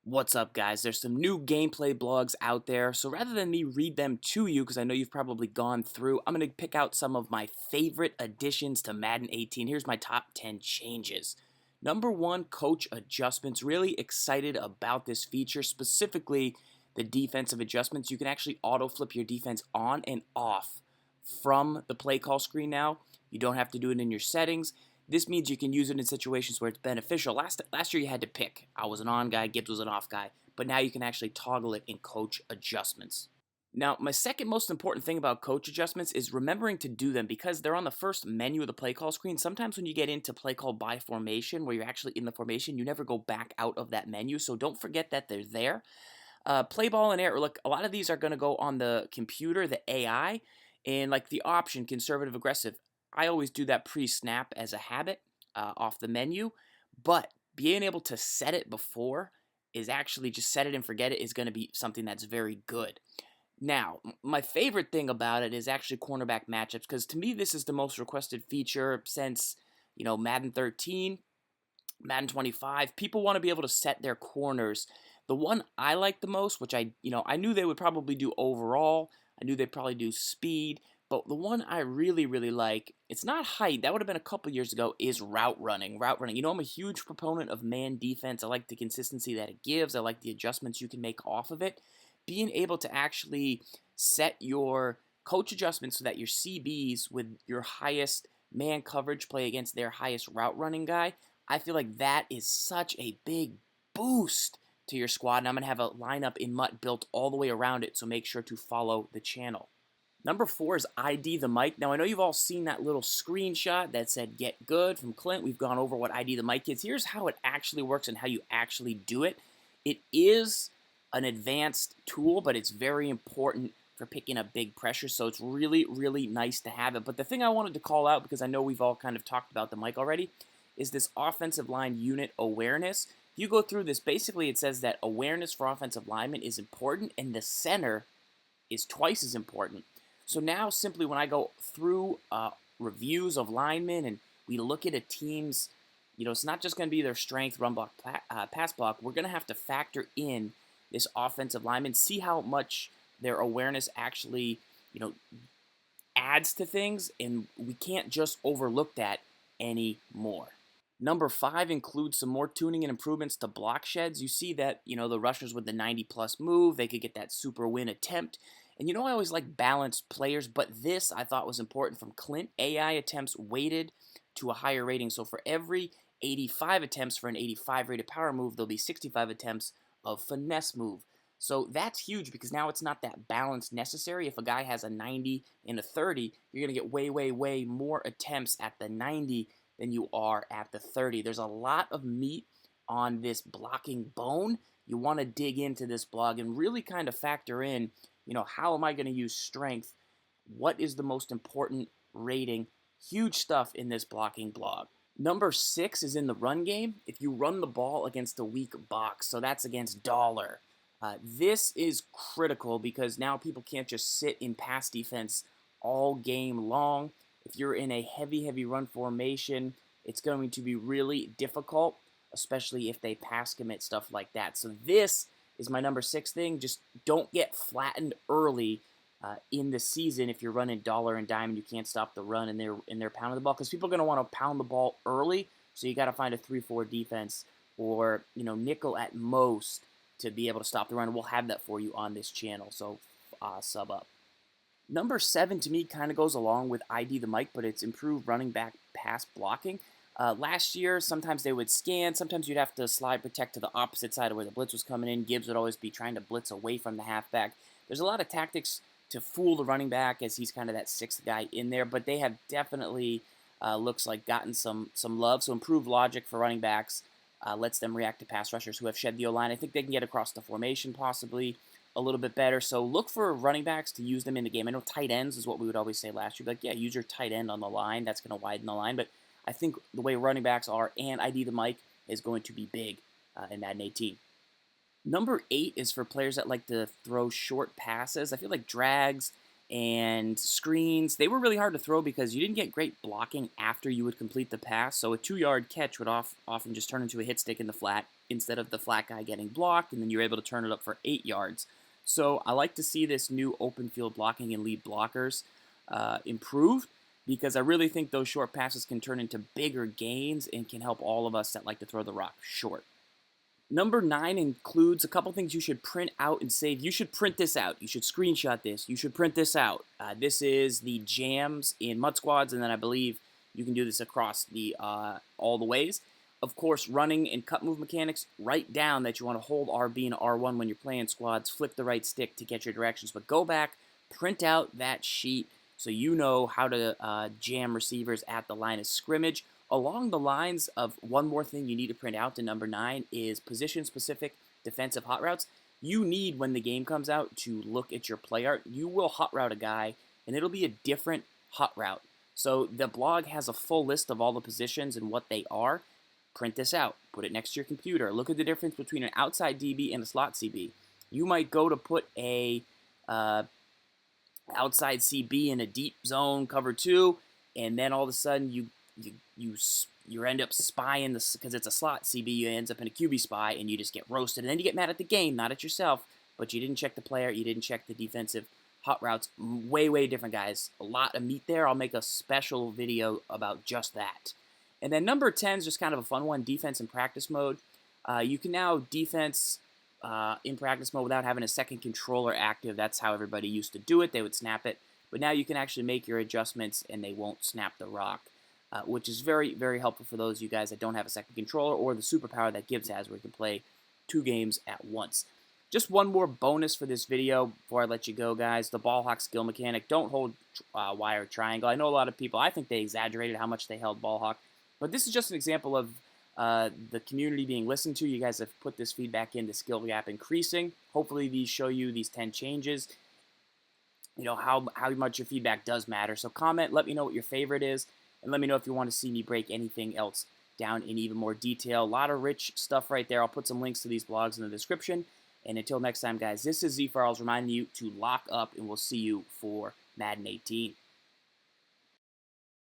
What's up, guys? There's some new gameplay blogs out there, so rather than me read them to you, because I know you've probably gone through, I'm going to pick out some of my favorite additions to Madden 18. Here's my top 10 changes. Number 1, coach adjustments. Really excited about this feature, specifically the defensive adjustments. You can actually auto-flip your defense on and off from the play call screen now. You don't have to do it in your settings. This means you can use it in situations where it's beneficial. Last year you had to pick. I was an on guy, Gibbs was an off guy. But now you can actually toggle it in coach adjustments. Now, my second most important thing about coach adjustments is remembering to do them because they're on the first menu of the play call screen. Sometimes when you get into play call by formation, where you're actually in the formation, you never go back out of that menu. So don't forget that they're there. Play ball and air. Look, a lot of these are going to go on the computer, the AI, and like the option conservative aggressive. I always do that pre-snap as a habit off the menu, but being able to set it before is actually just set it and forget it is going to be something that's very good. Now, my favorite thing about it is actually cornerback matchups because to me this is the most requested feature since Madden 13, Madden 25. People want to be able to set their corners. The one I like the most, which I knew they would probably do overall. I knew they'd probably do speed. But the one I really, really like, it's not height, that would have been a couple years ago, is route running. Route running. I'm a huge proponent of man defense. I like the consistency that it gives. I like the adjustments you can make off of it. Being able to actually set your coach adjustments so that your CBs with your highest man coverage play against their highest route running guy, I feel like that is such a big boost to your squad. And I'm going to have a lineup in MUT built all the way around it, so make sure to follow the channel. Number 4 is ID the mic. Now, I know you've all seen that little screenshot that said get good from Clint. We've gone over what ID the mic is. Here's how it actually works and how you actually do it. It is an advanced tool, but it's very important for picking up big pressure, so it's really, really nice to have it. But the thing I wanted to call out, because I know we've all kind of talked about the mic already, is this offensive line unit awareness. If you go through this, basically it says that awareness for offensive linemen is important, and the center is twice as important. So now simply when I go through reviews of linemen and we look at a team's, it's not just going to be their strength, run block, pass block. We're going to have to factor in this offensive lineman, see how much their awareness actually, adds to things, and we can't just overlook that anymore. Number 5 includes some more tuning and improvements to block sheds. You see that, the rushers with the 90-plus move, they could get that super win attempt. And I always like balanced players, but this I thought was important from Clint. AI attempts weighted to a higher rating. So for every 85 attempts for an 85 rated power move, there'll be 65 attempts of finesse move. So that's huge because now it's not that balance necessary. If a guy has a 90 and a 30, you're going to get way, way, way more attempts at the 90 than you are at the 30. There's a lot of meat on this blocking bone. You want to dig into this blog and really kind of factor in, how am I going to use strength? What is the most important rating? Huge stuff in this blocking blog. Number 6 is in the run game. If you run the ball against a weak box, so that's against Dollar. This is critical because now people can't just sit in pass defense all game long. If you're in a heavy, heavy run formation, it's going to be really difficult, especially if they pass commit, stuff like that. So this is my number 6 thing. Just don't get flattened early in the season if you're running dollar and dime and you can't stop the run and they're pounding the ball, because people are going to want to pound the ball early. So you got to find a 3-4 defense or nickel at most to be able to stop the run. We'll have that for you on this channel. So sub up. Number 7 to me kind of goes along with ID the mic, but it's improved running back pass blocking. Last year, sometimes they would scan. Sometimes you'd have to slide protect to the opposite side of where the blitz was coming in. Gibbs would always be trying to blitz away from the halfback. There's a lot of tactics to fool the running back as he's kind of that 6th guy in there, but they have definitely, looks like, gotten some love. So improved logic for running backs lets them react to pass rushers who have shed the O-line. I think they can get across the formation possibly a little bit better. So look for running backs to use them in the game. I know tight ends is what we would always say last year. Like, yeah, use your tight end on the line. That's going to widen the line, but I think the way running backs are and ID the mic is going to be big in Madden 18. Number 8 is for players that like to throw short passes. I feel like drags and screens. They were really hard to throw because you didn't get great blocking after you would complete the pass, so a 2-yard catch would often just turn into a hit stick in the flat instead of the flat guy getting blocked, and then you're able to turn it up for 8 yards. So I like to see this new open field blocking and lead blockers improved, because I really think those short passes can turn into bigger gains and can help all of us that like to throw the rock short. Number 9 includes a couple things you should print out and save. You should print this out. You should screenshot this. You should print this out. This is the jams in Mud Squads, and then I believe you can do this across the all the ways. Of course, running and cut move mechanics, write down that you want to hold RB and R1 when you're playing squads. Flick the right stick to get your directions, but go back, print out that sheet so you know how to jam receivers at the line of scrimmage. Along the lines of one more thing you need to print out to number 9 is position-specific defensive hot routes. You need, when the game comes out, to look at your play art. You will hot route a guy, and it'll be a different hot route. So the blog has a full list of all the positions and what they are. Print this out. Put it next to your computer. Look at the difference between an outside DB and a slot CB. You might go to put a outside CB in a deep zone cover 2, and then all of a sudden you end up spying this because it's a slot CB. You ends up in a QB spy, and you just get roasted. And then you get mad at the game, not at yourself, but you didn't check the player. You didn't check the defensive hot routes. Way different, guys. A lot of meat there. I'll make a special video about just that. And then number 10 is just kind of a fun one, defense in practice mode. You can now defense in practice mode without having a second controller active. That's how everybody used to do it. They would snap it. But now you can actually make your adjustments, and they won't snap the rock. Which is very helpful for those of you guys that don't have a second controller or the superpower that Gibbs has where you can play 2 games at once. Just one more bonus for this video before I let you go, guys. The ball hawk skill mechanic. Don't hold wire triangle. I know a lot of people, I think they exaggerated how much they held ball hawk. But this is just an example of the community being listened to. You guys have put this feedback in, the skill gap increasing. Hopefully these show you these 10 changes. You know, how much your feedback does matter. So comment, let me know what your favorite is. And let me know if you want to see me break anything else down in even more detail. A lot of rich stuff right there. I'll put some links to these blogs in the description. And until next time, guys, this is ZFarls reminding you to lock up, and we'll see you for Madden 18.